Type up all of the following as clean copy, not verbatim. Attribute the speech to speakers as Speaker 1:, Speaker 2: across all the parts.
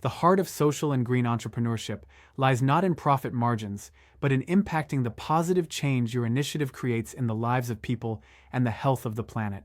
Speaker 1: The heart of social and green entrepreneurship lies not in profit margins, but in impacting the positive change your initiative creates in the lives of people and the health of the planet.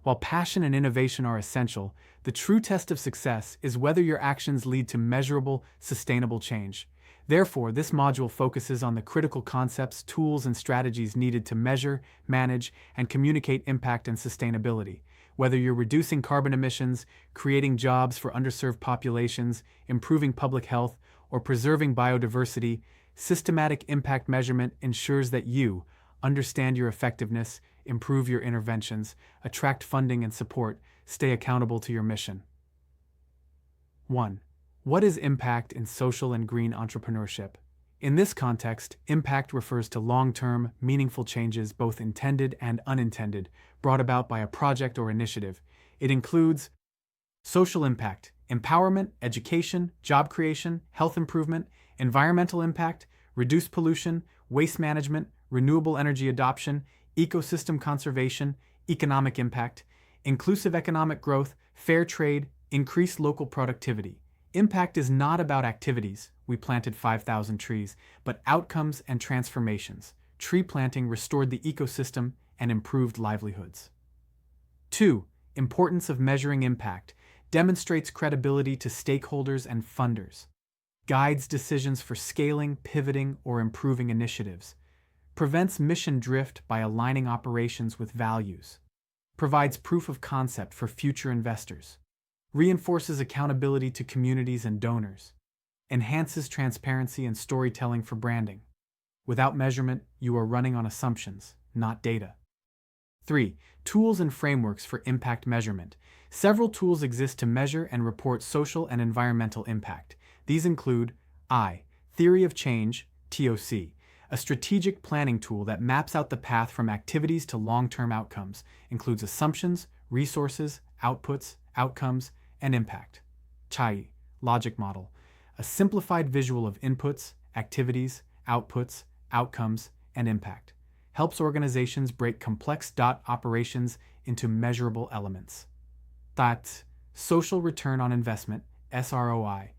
Speaker 1: While passion and innovation are essential, the true test of success is whether your actions lead to measurable, sustainable change. Therefore, this module focuses on the critical concepts, tools, and strategies needed to measure, manage, and communicate impact and sustainability. Whether you're reducing carbon emissions, creating jobs for underserved populations, improving public health, or preserving biodiversity, systematic impact measurement ensures that you understand your effectiveness, improve your interventions, attract funding and support, stay accountable to your mission. 1. What is impact in social and green entrepreneurship? In this context, impact refers to long-term, meaningful changes, both intended and unintended, brought about by a project or initiative. It includes social impact, empowerment, education, job creation, health improvement, environmental impact, reduced pollution, waste management, renewable energy adoption, ecosystem conservation, economic impact, inclusive economic growth, fair trade, increased local productivity. Impact is not about activities, we planted 5,000 trees, but outcomes and transformations. Tree planting restored the ecosystem and improved livelihoods. 2. Importance of measuring impact. Demonstrates credibility to stakeholders and funders. Guides decisions for scaling, pivoting, or improving initiatives. Prevents mission drift by aligning operations with values. Provides proof of concept for future investors. Reinforces accountability to communities and donors. Enhances transparency and storytelling for branding. Without measurement, you are running on assumptions, not data. 3. Tools and frameworks for impact measurement. Several tools exist to measure and report social and environmental impact. These include Theory of Change, TOC, a strategic planning tool that maps out the path from activities to long-term outcomes, includes assumptions, resources, outputs, outcomes, and impact. CHAI, Logic Model, a simplified visual of inputs, activities, outputs, outcomes, and impact. Helps organizations break complex operations into measurable elements. Social Return on Investment, SROI,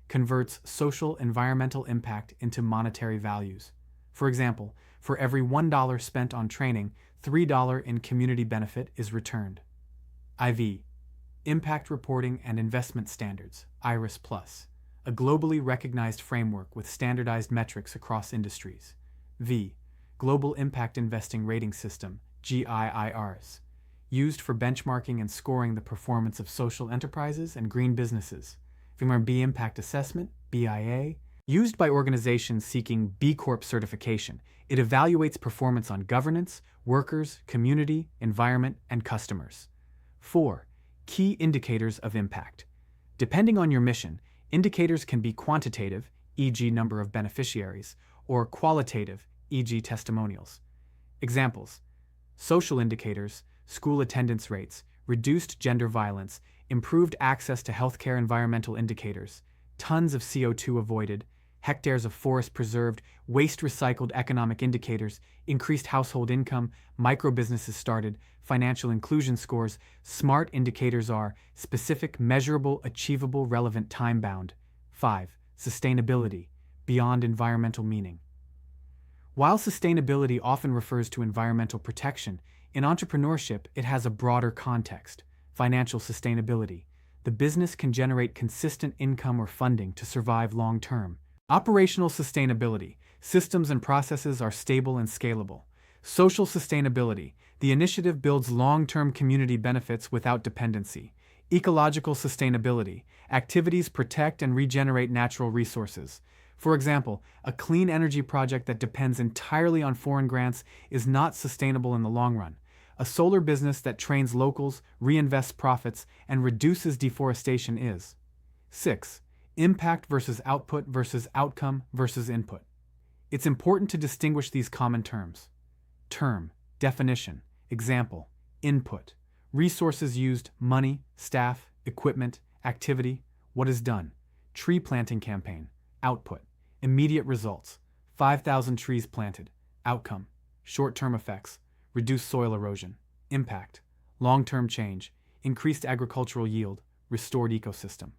Speaker 1: converts social environmental impact into monetary values. For example, for every $1 spent on training, $3 in community benefit is returned. Impact Reporting and Investment Standards, IRIS+, a globally recognized framework with standardized metrics across industries. Global Impact Investing Rating System, GIIRS, used for benchmarking and scoring the performance of social enterprises and green businesses. B Impact Assessment, BIA, used by organizations seeking B Corp certification. It evaluates performance on governance, workers, community, environment, and customers. 4. Key indicators of impact. Depending on your mission, indicators can be quantitative, e.g. number of beneficiaries, or qualitative, e.g. testimonials. Examples: social indicators, school attendance rates, reduced gender violence, improved access to healthcare. Environmental indicators, tons of CO2 avoided, hectares of forest preserved, waste recycled. Economic indicators, increased household income, micro-businesses started. Financial inclusion scores. SMART indicators are specific, measurable, achievable, relevant, time-bound. 5. Sustainability, beyond environmental meaning. While sustainability often refers to environmental protection, in entrepreneurship it has a broader context. Financial sustainability. The business can generate consistent income or funding to survive long-term. Operational sustainability. Systems and processes are stable and scalable. Social sustainability. The initiative builds long-term community benefits without dependency. Ecological sustainability. Activities protect and regenerate natural resources. For example, a clean energy project that depends entirely on foreign grants is not sustainable in the long run. A solar business that trains locals, reinvests profits, and reduces deforestation is. 6. Impact versus output versus outcome versus input. It's important to distinguish these common terms. Definition, example, input. Resources used, money, staff, equipment, activity, what is done. Tree planting campaign, output. Immediate results, 5,000 trees planted. Outcome, short-term effects, reduced soil erosion. Impact, long-term change, increased agricultural yield, restored ecosystem.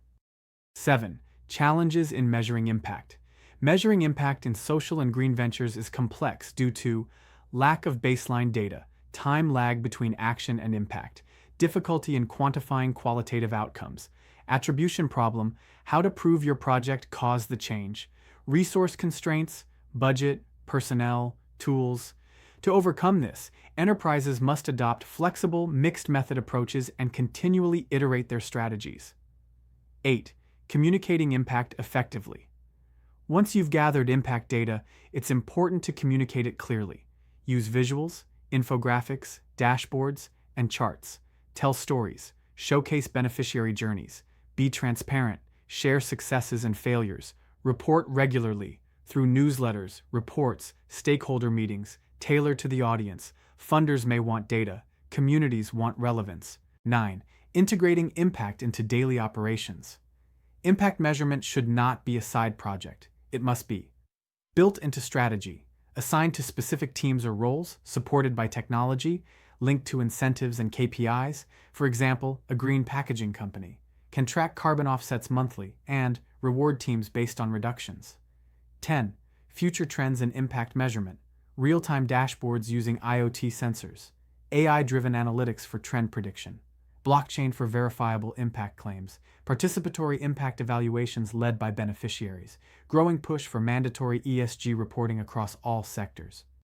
Speaker 1: 7. Challenges in measuring impact. Measuring impact in social and green ventures is complex due to lack of baseline data, time lag between action and impact, difficulty in quantifying qualitative outcomes, attribution problem, how to prove your project caused the change, resource constraints, budget, personnel, tools. To overcome this, enterprises must adopt flexible, mixed method approaches and continually iterate their strategies. 8. Communicating impact effectively. Once you've gathered impact data, it's important to communicate it clearly. Use visuals, infographics, dashboards, and charts. Tell stories, showcase beneficiary journeys, be transparent, share successes and failures, report regularly through newsletters, reports, stakeholder meetings, tailor to the audience. Funders may want data, communities want relevance. 9. Integrating impact into daily operations. Impact measurement should not be a side project. It must be built into strategy, assigned to specific teams or roles, supported by technology, linked to incentives and KPIs. For example, a green packaging company can track carbon offsets monthly and reward teams based on reductions. 10. Future trends in impact measurement. Real-time dashboards using IoT sensors, AI-driven analytics for trend prediction, blockchain for verifiable impact claims, participatory impact evaluations led by beneficiaries, growing push for mandatory ESG reporting across all sectors.